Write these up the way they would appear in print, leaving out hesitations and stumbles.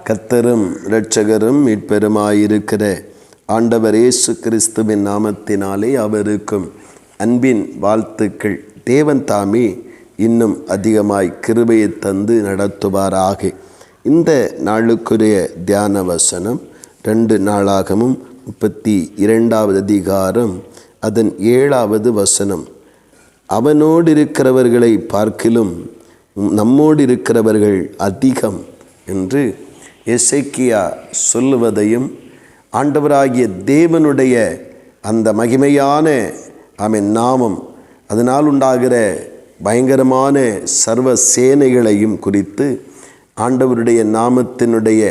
கர்த்தரும் இரட்சகரும் மீட்பெருமாயிருக்கிற ஆண்டவர் இயேசு கிறிஸ்துவின் நாமத்தினாலே அவருக்கும் அன்பின் வாழ்த்துக்கள். தேவன் தாமே இன்னும் அதிகமாய் கிருபையை தந்து நடத்துவாராக. இந்த நாளுக்குரிய தியான வசனம் 2 நாளாகமும் 32வது அதிகாரம் அதன் 7வது வசனம். அவனோடு இருக்கிறவர்களை பார்க்கிலும் நம்மோடு இருக்கிறவர்கள் அதிகம் என்று எசேக்கியா சொல்லுவதையும், ஆண்டவராகிய தேவனுடைய அந்த மகிமையான நாமம், அதனால் உண்டாகிற பயங்கரமான சர்வ சேனைகளையும் குறித்து, ஆண்டவருடைய நாமத்தினுடைய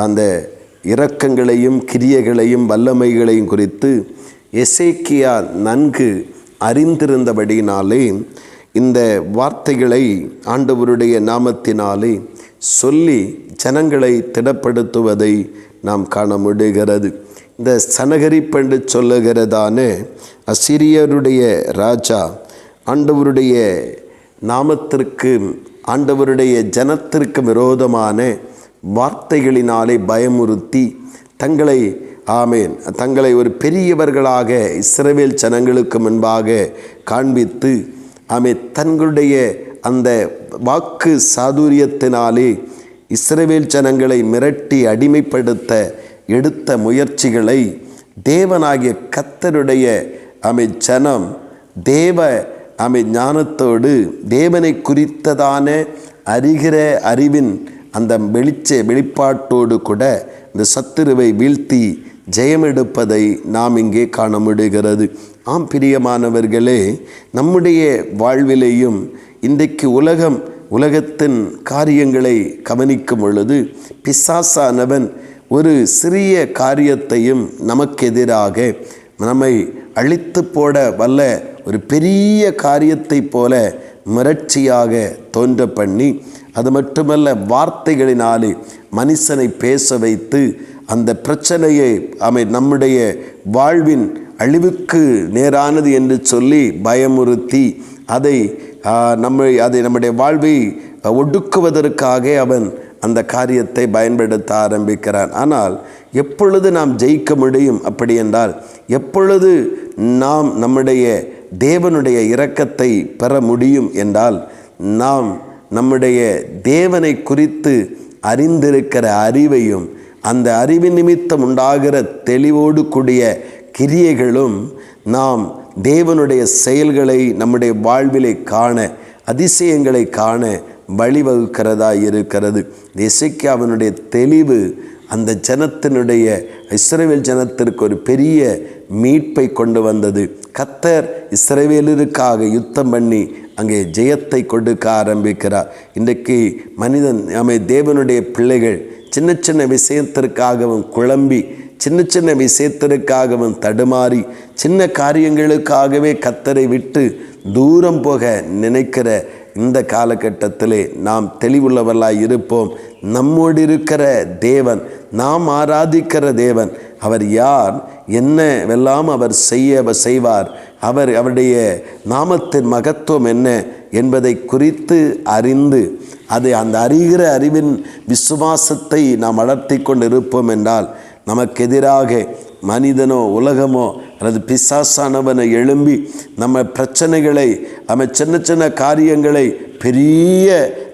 அந்த இரக்கங்களையும் கிரியைகளையும் வல்லமைகளையும் குறித்து எசேக்கியா நன்கு அறிந்திருந்தபடியினாலே இந்த வார்த்தைகளை ஆண்டவருடைய நாமத்தினாலே சொல்லி ஜனங்களை திடப்படுத்துவதை நாம் காண முடிகிறது. இந்த சனகரிப்பென்று சொல்லுகிறதான அசிரியருடைய ராஜா ஆண்டவருடைய நாமத்திற்கு, ஆண்டவருடைய ஜனத்திற்கு விரோதமான வார்த்தைகளினாலே பயமுறுத்தி தங்களை ஒரு பெரியவர்களாக இஸ்ரவேல் ஜனங்களுக்கு முன்பாக காண்பித்து தங்களுடைய அந்த வாக்கு சாதுரியத்தினாலே இஸ்ரவேல் ஜனங்களை மிரட்டி அடிமைப்படுத்த எடுத்த முயற்சிகளை தேவனாகிய கர்த்தருடைய ஜனம் ஞானத்தோடு தேவனை குறித்ததான அறிகிற அறிவின் அந்த வெளிப்பாட்டோடு கூட இந்த சத்துருவை வீழ்த்தி ஜெயமெடுப்பதை நாம் இங்கே காண முடிகிறது. ஆம் பிரியமானவர்களே, நம்முடைய வாழ்விலேயும் இன்றைக்கு உலகத்தின் காரியங்களை கவனிக்கும் பொழுது பிசாசானவன் ஒரு சிறிய காரியத்தையும் நமக்கு எதிராக நம்மை அழித்து போட வல்ல ஒரு பெரிய காரியத்தை போல மிரட்சியாக தோன்ற பண்ணி, அது மட்டுமல்ல வார்த்தைகளினாலே மனுஷனை பேச வைத்து அந்த பிரச்சனையை நம்முடைய வாழ்வின் அழிவுக்கு நேரானது என்று சொல்லி பயமுறுத்தி அதை நம்முடைய வாழ்வை ஒடுக்குவதற்காக அவன் அந்த காரியத்தை பயன்படுத்த ஆரம்பிக்கிறான். ஆனால் எப்பொழுது நாம் ஜெயிக்க முடியும் அப்படி என்றால், எப்பொழுது நாம் நம்முடைய தேவனுடைய இரக்கத்தை பெற முடியும் என்றால், நாம் நம்முடைய தேவனை குறித்து அறிந்திருக்கிற அறிவையும் அந்த அறிவின் நிமித்தம் உண்டாகிற தெளிவோடு கூடிய கிரியைகளும் நாம் தேவனுடைய செயல்களை நம்முடைய வாழ்விலை காண, அதிசயங்களை காண வழிவகுக்கிறதா இருக்கிறது. எசேக்கியாவினுடைய தெளிவு அந்த ஜனத்தினுடைய இஸ்ரவேல் ஜனத்திற்கு ஒரு பெரிய மீட்பை கொண்டு வந்தது. கர்த்தர் இஸ்ரவேலருக்காக யுத்தம் பண்ணி அங்கே ஜெயத்தை கொடுக்க ஆரம்பிக்கிறார். இன்றைக்கு மனிதன் தேவனுடைய பிள்ளைகள் சின்ன சின்ன விஷயத்திற்காகவும் குழம்பி, சின்ன விஷயத்திற்காகவும் தடுமாறி, சின்ன காரியங்களுக்காகவே கர்த்தரை விட்டு தூரம் போக நினைக்கிற இந்த காலகட்டத்திலே நாம் தெளிவுள்ளவர்களாய் இருப்போம். நம்மோடு இருக்கிற தேவன், நாம் ஆராதிக்கிற தேவன், அவர் யார், என்னவெல்லாம் அவர் செய்வார், அவருடைய நாமத்தின் மகத்துவம் என்ன என்பதை குறித்து அறிந்து அந்த அறிகிற அறிவின் விசுவாசத்தை நாம் வளர்த்தி கொண்டு இருப்போம் என்றால், நமக்கு எதிராக மனிதனோ உலகமோ அல்லது பிசாசானவனை எழும்பி நம்ம பிரச்சனைகளை சின்ன காரியங்களை பெரிய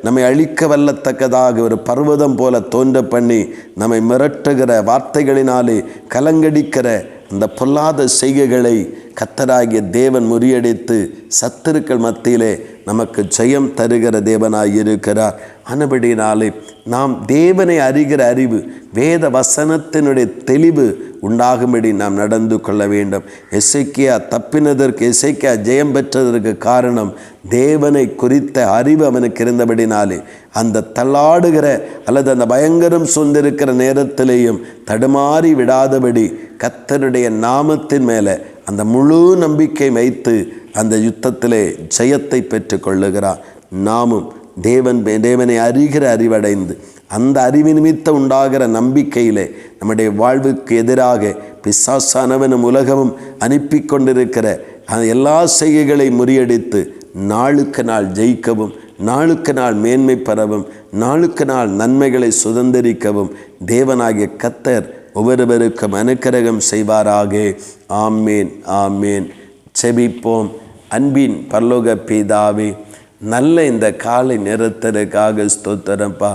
நம்மை அழிக்க வல்லத்தக்கதாக ஒரு பர்வதம் போல தோன்ற பண்ணி நம்மை மிரட்டுகிற வார்த்தைகளினாலே கலங்கடிக்கிற அந்த பொல்லாத செய்கைகளை கர்த்தராகிய தேவன் முறியடித்து சத்துருக்கள் மத்தியிலே நமக்கு ஜெயம் தருகிற தேவனாய் இருக்கிறார். ஆனபடினாலே நாம் தேவனை அறிகிற அறிவு, வேத வசனத்தினுடைய தெளிவு உண்டாகும்படி நாம் நடந்து கொள்ள வேண்டும். எசேக்கியா ஜெயம் பெற்றதற்கு காரணம் தேவனை குறித்த அறிவு அவனுக்கு இருந்தபடினாலே அந்த தள்ளாடுகிற அல்லது அந்த பயங்கரம் சூழ்ந்திருக்கிற நேரத்திலேயும் தடுமாறி விடாதபடி கர்த்தருடைய நாமத்தின் மேலே அந்த முழு நம்பிக்கை வைத்து அந்த யுத்தத்திலே ஜெயத்தை பெற்று கொள்ளுகிறார். நாமும் தேவனை அறிகிற அறிவடைந்து அந்த அறிவு நிமித்தம் உண்டாகிற நம்பிக்கையிலே நம்முடைய வாழ்வுக்கு எதிராக பிசாசானவனும் உலகமும் அனுப்பி கொண்டிருக்கிற எல்லா செய்கைகளை முறியடித்து நாளுக்கு நாள் ஜெயிக்கவும் நாளுக்கு நாள் மேன்மை பெறவும், நாளுக்கு நாள் நன்மைகளை சுதந்திரிக்கவும் தேவனாகிய கர்த்தர் ஒவ்வொருவருக்கும் அனுக்கிரகம் செய்வாராக. ஆமேன், ஆமேன். செபிப்போம். அன்பின் பரலோக பிதாவே, நல்ல இந்த காலை நேரத்திற்காக ஸ்தோத்திரப்பா.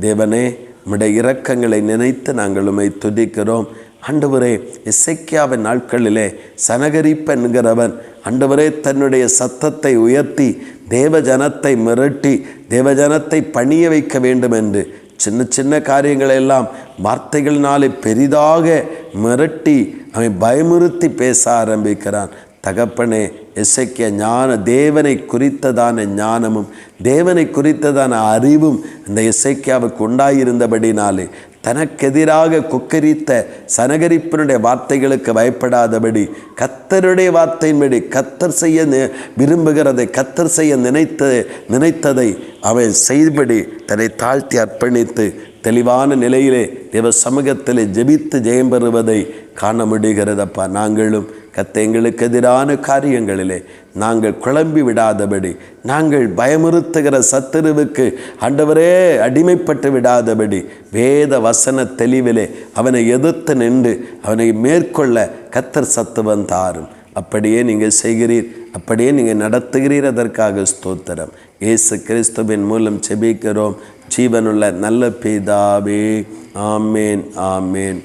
தேவனே, உம்முடைய இரக்கங்களை நினைத்து நாங்கள் உம்மை துதிக்கிறோம். ஆண்டவரே, எசேக்கியாவின் நாட்களிலே சனகரிப்பு என்கிறவன் ஆண்டவரே தன்னுடைய சத்தத்தை உயர்த்தி தேவஜனத்தை மிரட்டி தேவஜனத்தை பணிய வைக்க வேண்டும் என்று சின்ன சின்ன காரியங்களெல்லாம் வார்த்தைகளினாலே பெரிதாக மிரட்டி அவன் பயமுறுத்தி பேச ஆரம்பிக்கிறான். தகப்பனே, எசேக்கியா தேவனை குறித்ததான ஞானமும் தேவனை குறித்ததான அறிவும் அந்த எசேக்கியாவுக்கு உண்டாயிருந்தபடினாலே தனக்கெதிராக கொக்கரித்த சனகரிப்பினுடைய வார்த்தைகளுக்கு பயப்படாதபடி கர்த்தருடைய வார்த்தையின்படி கர்த்தர் செய்ய விரும்புகிறதை கர்த்தர் செய்ய நினைத்ததை அவன் செய்தபடி தன்னை தாழ்த்தி அர்ப்பணித்து தெளிவான நிலையிலே தேவ சமூகத்திலே ஜெபித்து ஜெயம் பெறுவதை காண முடிகிறதப்பா. நாங்களும் எங்களுக்கு எதிரான காரியங்களிலே நாங்கள் குழம்பி விடாதபடி, நாங்கள் பயமுறுத்துகிற சத்துருவுக்கு ஆண்டவரே அடிமைப்பட்டு விடாதபடி வேத வசன தெளிவிலே அவனை எதிர்த்து நின்று அவனை மேற்கொள்ள கர்த்தர் சத்துவம் தாரும். அப்படியே நீங்கள் செய்கிறீர், அப்படியே நீங்கள் நடத்துகிறீர். அதற்காக ஸ்தோத்திரம். இயேசு கிறிஸ்துவின் மூலம் செபிக்கிறோம் ஜீவனுள்ள நல்ல பிதாவே. ஆமேன், ஆமேன்.